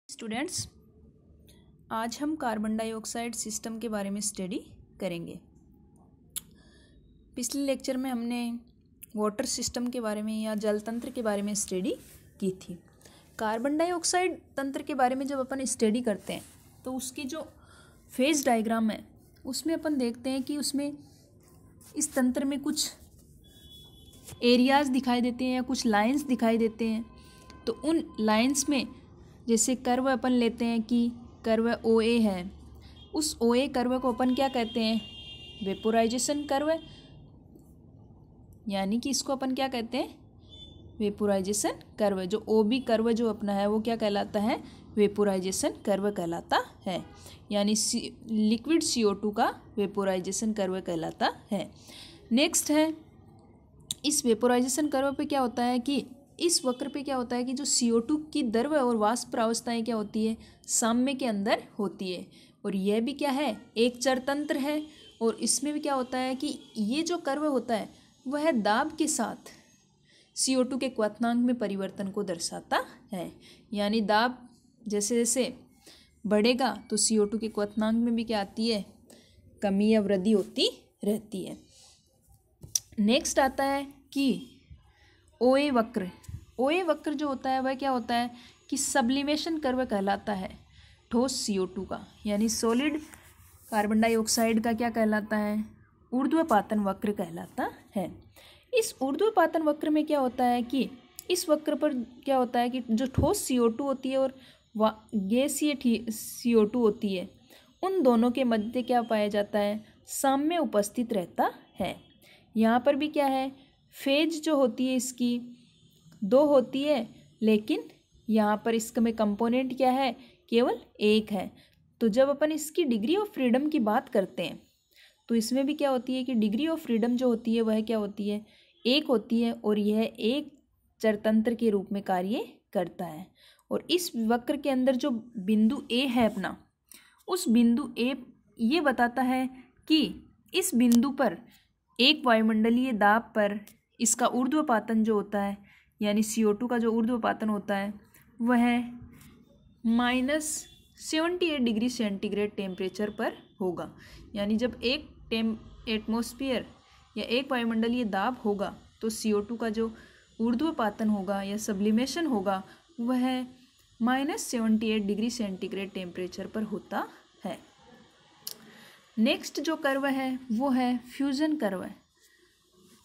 Students, आज हम carbon dioxide system के बारे में स्टडी करेंगे। पिछले लेक्चर में हमने वाटर सिस्टम के बारे में या जल तंत्र के बारे में स्टडी की थी। कार्बन डाइऑक्साइड तंत्र के बारे में जब अपन स्टडी करते हैं तो उसकी जो फेज डायग्राम है उसमें अपन देखते हैं कि उसमें इस तंत्र में कुछ एरियाज़ दिखाई देते हैं या कुछ लाइंस दिखाई देते हैं। तो उन लाइंस में जैसे कर्व अपन लेते हैं कि कर्व ओ ए है, उस ओ ए कर्व को अपन क्या कहते हैं? वेपोराइजेशन कर्व, यानी कि इसको अपन क्या कहते हैं? Vaporisation curve. जो ओ बी कर्व जो अपना है वो क्या कहलाता है? वेपोराइजेशन कर्व कहलाता है, यानी लिक्विड CO2 का वेपोराइजेशन कर्व कहलाता है। नेक्स्ट है, इस वेपोराइजेशन कर्व पे क्या होता है कि इस वक्र पे क्या होता है कि जो CO2 की द्रव और वाष्प अवस्थाएं क्या होती है? साम्य के अंदर होती है। और यह भी क्या है? एक चरतंत्र है। और इसमें भी क्या होता है कि ये जो कर्व होता है वह दाब के साथ CO2 के क्वथनांक में परिवर्तन को दर्शाता है। यानी दाब जैसे जैसे बढ़ेगा तो CO2 के क्वथनांक में भी क्या आती है? कमी या वृद्धि होती रहती है। नेक्स्ट आता है कि OA वक्र। OA वक्र जो होता है वह क्या होता है कि सब्लिमेशन कर्व कहलाता है ठोस CO2 का, यानी सॉलिड कार्बन डाइऑक्साइड का क्या कहलाता है? ऊर्ध्वपातन वक्र कहलाता है। इस ऊर्ध्वपातन वक्र में क्या होता है कि इस वक्र पर क्या होता है कि जो ठोस CO2 होती है और गैसीय CO2 होती है, उन दोनों के मध्य क्या पाया जाता है? साम्य उपस्थित रहता है। यहाँ पर भी क्या है? फेज जो होती है इसकी 2 होती है, लेकिन यहाँ पर इसमें कंपोनेंट क्या है? केवल 1 है। तो जब अपन इसकी डिग्री ऑफ फ्रीडम की बात करते हैं तो इसमें भी क्या होती है कि डिग्री ऑफ फ्रीडम जो होती है वह क्या होती है? 1 होती है, और यह एक चरतंत्र के रूप में कार्य करता है। और इस वक्र के अंदर जो बिंदु A है अपना, उस बिंदु A ये बताता है कि इस बिंदु पर एक वायुमंडलीय दाब पर इसका ऊर्ध्वपातन जो होता है, यानी CO2 का जो ऊर्ध्वपातन होता है वह -78 डिग्री सेंटीग्रेड टेम्परेचर पर होगा। यानी जब एक एटमॉस्फेयर या एक वायुमंडलीय दाब होगा तो CO2 का जो ऊर्ध्वपातन होगा या सब्लिमेशन होगा वह -78 डिग्री सेंटीग्रेड टेम्परेचर पर होता है। नेक्स्ट जो कर्व है वो है फ्यूजन कर्व।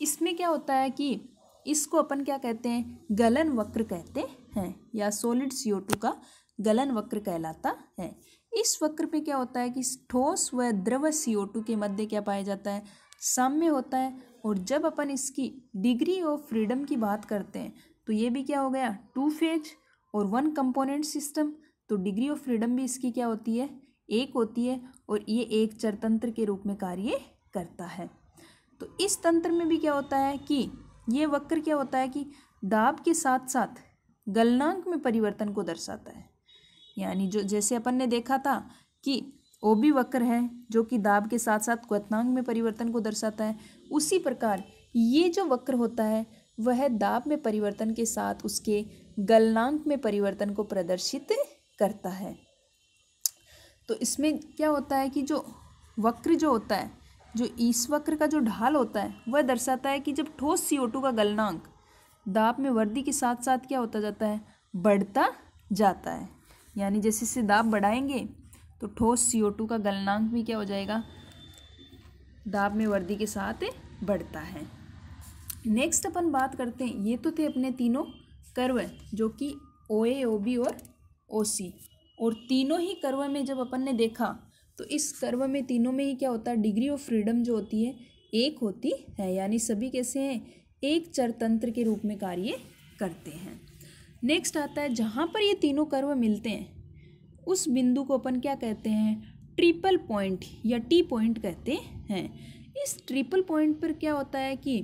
इसमें क्या होता है कि इसको अपन क्या कहते हैं? गलन वक्र कहते हैं, या सॉलिड CO2 का गलन वक्र कहलाता है। इस वक्र पे क्या होता है कि ठोस व द्रव CO2 के मध्य क्या पाया जाता है? साम्य होता है। और जब अपन इसकी डिग्री ऑफ फ्रीडम की बात करते हैं तो ये भी क्या हो गया? 2 फेज और 1 कंपोनेंट सिस्टम। तो डिग्री ऑफ फ्रीडम भी इसकी क्या होती है? 1 होती है, और ये एक चरतंत्र के रूप में कार्य करता है। तो इस तंत्र में भी क्या होता है कि ये वक्र क्या होता है कि दाब के साथ साथ गलनांक में परिवर्तन को दर्शाता है। यानी जो जैसे अपन ने देखा था कि OB वक्र है जो कि दाब के साथ साथ क्वथनांक में परिवर्तन को दर्शाता है, उसी प्रकार ये जो वक्र होता है वह दाब में परिवर्तन के साथ उसके गलनांक में परिवर्तन को प्रदर्शित करता है। तो इसमें क्या होता है कि जो वक्र जो होता है, जो इस वक्र का जो ढाल होता है वह दर्शाता है कि जब ठोस CO2 का गलनांक दाब में वृद्धि के साथ साथ क्या होता जाता है? बढ़ता जाता है। यानी जैसे जैसे दाब बढ़ाएंगे तो ठोस CO2 का गलनांक भी क्या हो जाएगा? दाब में वृद्धि के साथ बढ़ता है। नेक्स्ट अपन बात करते हैं, ये तो थे अपने तीनों कर्व जो कि OA, OB और OC। और तीनों ही कर्व में जब अपन ने देखा तो इस कर्व में तीनों में ही क्या होता है? डिग्री ऑफ फ्रीडम जो होती है 1 होती है, यानी सभी कैसे हैं? एक चरतंत्र के रूप में कार्य करते हैं। नेक्स्ट आता है, जहाँ पर ये तीनों कर्व मिलते हैं उस बिंदु को अपन क्या कहते हैं? ट्रिपल पॉइंट या T पॉइंट कहते हैं। इस ट्रिपल पॉइंट पर क्या होता है कि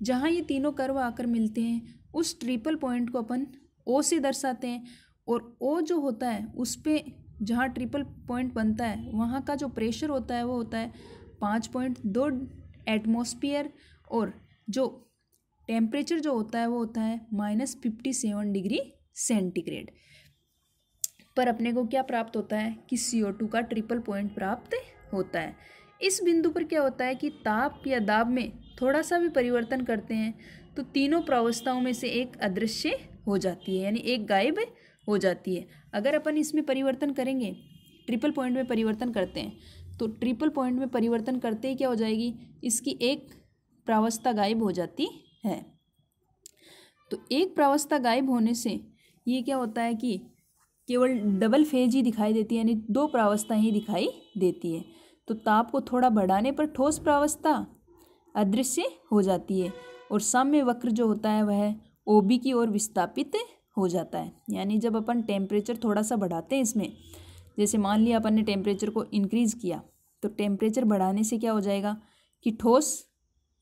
जहाँ ये तीनों कर्व आकर मिलते हैं उस ट्रिपल पॉइंट को अपन O से दर्शाते हैं। और O जो होता है उस पर जहाँ ट्रिपल पॉइंट बनता है वहाँ का जो प्रेशर होता है वो होता है 5.2 एटमॉस्फेयर, और जो टेम्परेचर जो होता है वो होता है -57 डिग्री सेंटीग्रेड। पर अपने को क्या प्राप्त होता है कि CO2 का ट्रिपल पॉइंट प्राप्त होता है। इस बिंदु पर क्या होता है कि ताप या दाब में थोड़ा सा भी परिवर्तन करते हैं तो तीनों प्रावस्थाओं में से एक अदृश्य हो जाती है, यानी एक गायब हो जाती है। अगर अपन इसमें परिवर्तन करेंगे, ट्रिपल पॉइंट में परिवर्तन करते हैं, तो ट्रिपल पॉइंट में परिवर्तन करते ही क्या हो जाएगी, इसकी एक प्रावस्था गायब हो जाती है। तो एक प्रावस्था गायब होने से ये क्या होता है कि केवल डबल फेज ही दिखाई देती है, यानी दो प्रावस्था ही दिखाई देती है। तो ताप को थोड़ा बढ़ाने पर ठोस प्रावस्था अदृश्य हो जाती है और साम्य वक्र जो होता है वह OB की ओर विस्थापित हो जाता है। यानी जब अपन टेम्परेचर थोड़ा सा बढ़ाते हैं इसमें, जैसे मान लिया अपन ने टेम्परेचर को इंक्रीज़ किया, तो टेम्परेचर बढ़ाने से क्या हो जाएगा कि ठोस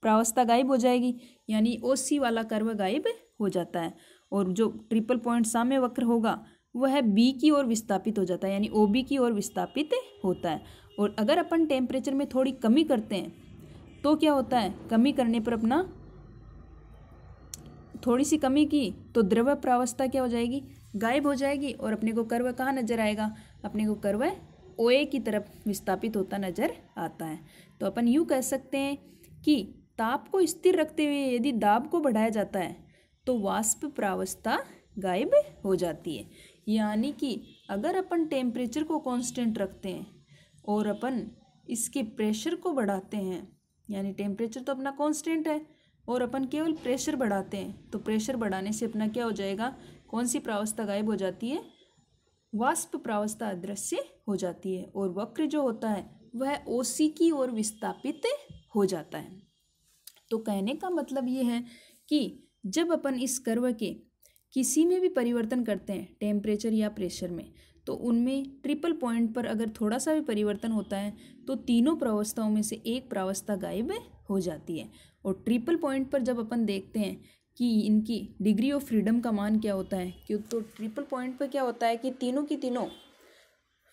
प्रावस्था गायब हो जाएगी, यानी OC वाला कर्व गायब हो जाता है और जो ट्रिपल पॉइंट साम्य वक्र होगा वह B की ओर विस्थापित हो जाता है, यानी OB की ओर विस्थापित होता है। और अगर अपन टेम्परेचर में थोड़ी कमी करते हैं तो क्या होता है, कमी करने पर अपना थोड़ी सी कमी की तो द्रव प्रावस्था क्या हो जाएगी, गायब हो जाएगी और अपने को कर्व कहाँ नजर आएगा, अपने को कर्व OA की तरफ विस्थापित होता नजर आता है। तो अपन यूँ कह सकते हैं कि ताप को स्थिर रखते हुए यदि दाब को बढ़ाया जाता है तो वाष्प प्रावस्था गायब हो जाती है। यानी कि अगर अपन टेम्परेचर को कांस्टेंट रखते हैं और अपन इसके प्रेशर को बढ़ाते हैं, यानी टेम्परेचर तो अपना कांस्टेंट है और अपन केवल प्रेशर बढ़ाते हैं, तो प्रेशर बढ़ाने से अपना क्या हो जाएगा, कौन सी प्रावस्था गायब हो जाती है, वाष्प प्रावस्था अदृश्य हो जाती है और वक्र जो होता है वह OC की ओर विस्थापित हो जाता है। तो कहने का मतलब ये है कि जब अपन इस कर्व के किसी में भी परिवर्तन करते हैं टेम्परेचर या प्रेशर में, तो उनमें ट्रिपल पॉइंट पर अगर थोड़ा सा भी परिवर्तन होता है तो तीनों प्रावस्थाओं में से एक प्रावस्था गायब हो जाती है। और ट्रिपल पॉइंट पर जब अपन देखते हैं कि इनकी डिग्री ऑफ फ्रीडम का मान क्या होता है, क्यों तो ट्रिपल पॉइंट पर क्या होता है कि तीनों की तीनों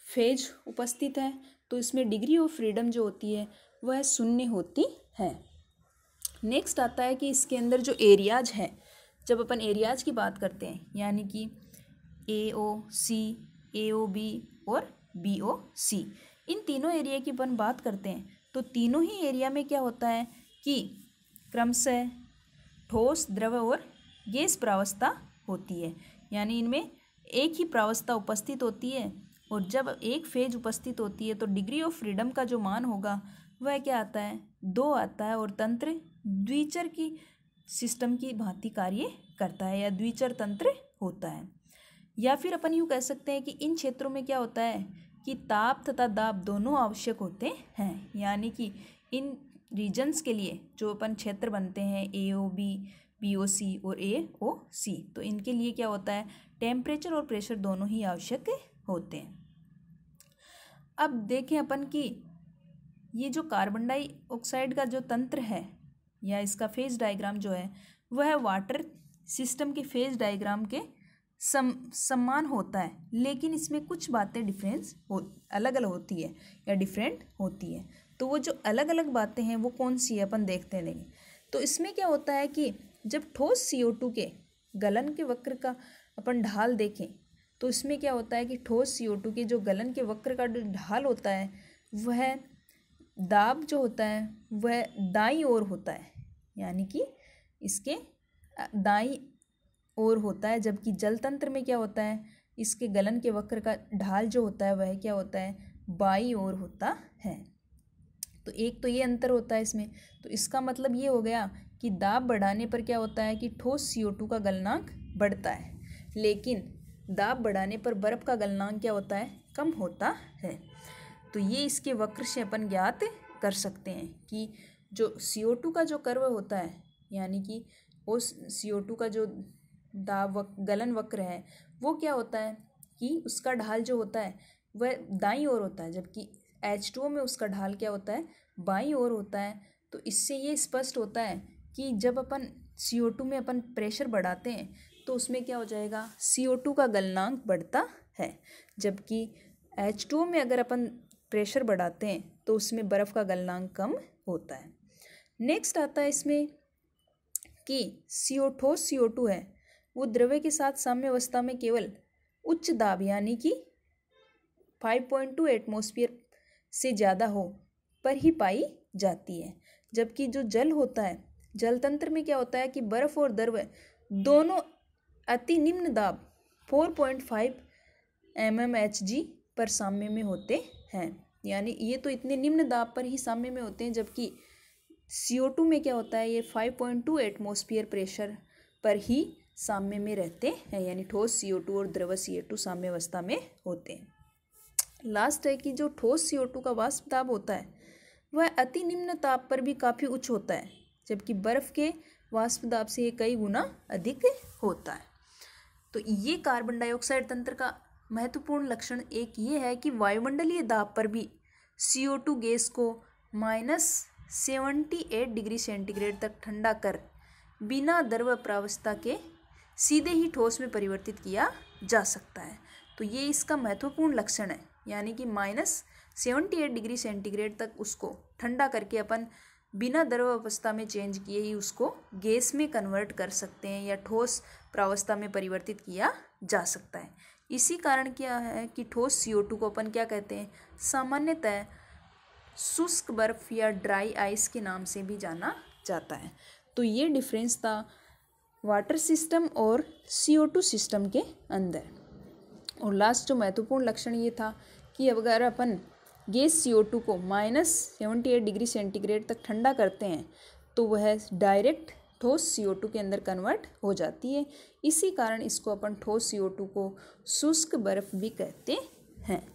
फेज उपस्थित है, तो इसमें डिग्री ऑफ फ्रीडम जो होती है वह 0 होती है। नेक्स्ट आता है कि इसके अंदर जो एरियाज है, जब अपन एरियाज की बात करते हैं, यानी कि AOC, AOB और BOC, इन तीनों एरिया की अपन बात करते हैं तो तीनों ही एरिया में क्या होता है कि क्रमशः ठोस, द्रव और गैस प्रावस्था होती है। यानी इनमें एक ही प्रावस्था उपस्थित होती है और जब एक फेज उपस्थित होती है तो डिग्री ऑफ फ्रीडम का जो मान होगा वह क्या आता है, 2 आता है और तंत्र द्विचर की सिस्टम की भांति कार्य करता है या द्विचर तंत्र होता है। या फिर अपन यूँ कह सकते हैं कि इन क्षेत्रों में क्या होता है कि ताप तथा दाब दोनों आवश्यक होते हैं। यानी कि इन रीजन्स के लिए जो अपन क्षेत्र बनते हैं AOB, BOC और AOC, तो इनके लिए क्या होता है, टेम्परेचर और प्रेशर दोनों ही आवश्यक होते हैं। अब देखें अपन कि ये जो कार्बन डाइऑक्साइड का जो तंत्र है या इसका फेज डायग्राम जो है वह वाटर सिस्टम के फेज डायग्राम के समान होता है, लेकिन इसमें कुछ बातें अलग अलग होती है या डिफरेंट होती है। तो वो जो अलग अलग बातें हैं वो कौन सी है अपन देखते हैं। तो इसमें क्या होता है कि जब ठोस CO2 के गलन के वक्र का अपन ढाल देखें तो इसमें क्या होता है कि ठोस CO2 के जो गलन के वक्र का जो ढाल होता है वह दाब जो होता है वह दाईं ओर होता है, यानी कि इसके दाईं ओर होता है, जबकि जल तंत्र में क्या होता है, इसके गलन के वक्र का ढाल जो होता है वह क्या होता है, बाईं ओर होता है। तो एक तो ये अंतर होता है इसमें। तो इसका मतलब ये हो गया कि दाब बढ़ाने पर क्या होता है कि ठोस CO2 का गलनांक बढ़ता है, लेकिन दाब बढ़ाने पर बर्फ़ का गलनांक क्या होता है, कम होता है। तो ये इसके वक्र से अपन ज्ञात कर सकते हैं कि जो CO2 का जो कर्व होता है, यानी कि उस CO2 का जो गलन वक्र है वो क्या होता है कि उसका ढाल जो होता है वह दाईं ओर होता है, जबकि H2O में उसका ढाल क्या होता है, बाईं ओर होता है। तो इससे ये स्पष्ट होता है कि जब अपन CO2 में अपन प्रेशर बढ़ाते हैं तो उसमें क्या हो जाएगा, CO2 का गलनांक बढ़ता है, जबकि H2O में अगर अपन प्रेशर बढ़ाते हैं तो उसमें बर्फ़ का गलनांक कम होता है। नेक्स्ट आता है इसमें कि ठोस CO2 है वो द्रव्य के साथ साम्य अवस्था में केवल उच्च दाब यानी कि 5.2 एटमॉस्फेयर से ज़्यादा हो पर ही पाई जाती है। जबकि जो जल होता है, जल तंत्र में क्या होता है कि बर्फ और द्रव दोनों अति निम्न दाब 4.5 mmHg पर साम्य में होते हैं। यानी ये तो इतने निम्न दाब पर ही साम्य में होते हैं, जबकि CO2 में क्या होता है, ये 5.2 एटमॉस्फेयर प्रेशर पर ही साम्य में रहते हैं। यानी ठोस CO2 और द्रव CO2 साम्य अवस्था में होते हैं। लास्ट है कि जो ठोस CO2 का वाष्प दाब होता है वह अति निम्न ताप पर भी काफ़ी उच्च होता है, जबकि बर्फ के वाष्प दाब से ये कई गुना अधिक होता है। तो ये कार्बन डाइऑक्साइड तंत्र का महत्वपूर्ण लक्षण एक ये है कि वायुमंडलीय दाब पर भी CO2 गैस को -78 डिग्री सेंटीग्रेड तक ठंडा कर बिना द्रव प्रावस्था के सीधे ही ठोस में परिवर्तित किया जा सकता है। तो ये इसका महत्वपूर्ण लक्षण है, यानी कि -78 डिग्री सेंटीग्रेड तक उसको ठंडा करके अपन बिना द्रव अवस्था में चेंज किए ही उसको गैस में कन्वर्ट कर सकते हैं या ठोस प्रावस्था में परिवर्तित किया जा सकता है। इसी कारण क्या है कि ठोस CO2 को अपन क्या कहते हैं, सामान्यतः शुष्क बर्फ या ड्राई आइस के नाम से भी जाना जाता है। तो ये डिफरेंस था वाटर सिस्टम और CO2 सिस्टम के अंदर। और लास्ट जो महत्वपूर्ण लक्षण ये था कि अगर अपन गैस CO2 को -78 डिग्री सेंटीग्रेड तक ठंडा करते हैं तो वह डायरेक्ट ठोस CO2 के अंदर कन्वर्ट हो जाती है। इसी कारण इसको अपन ठोस CO2 को शुष्क बर्फ भी कहते हैं।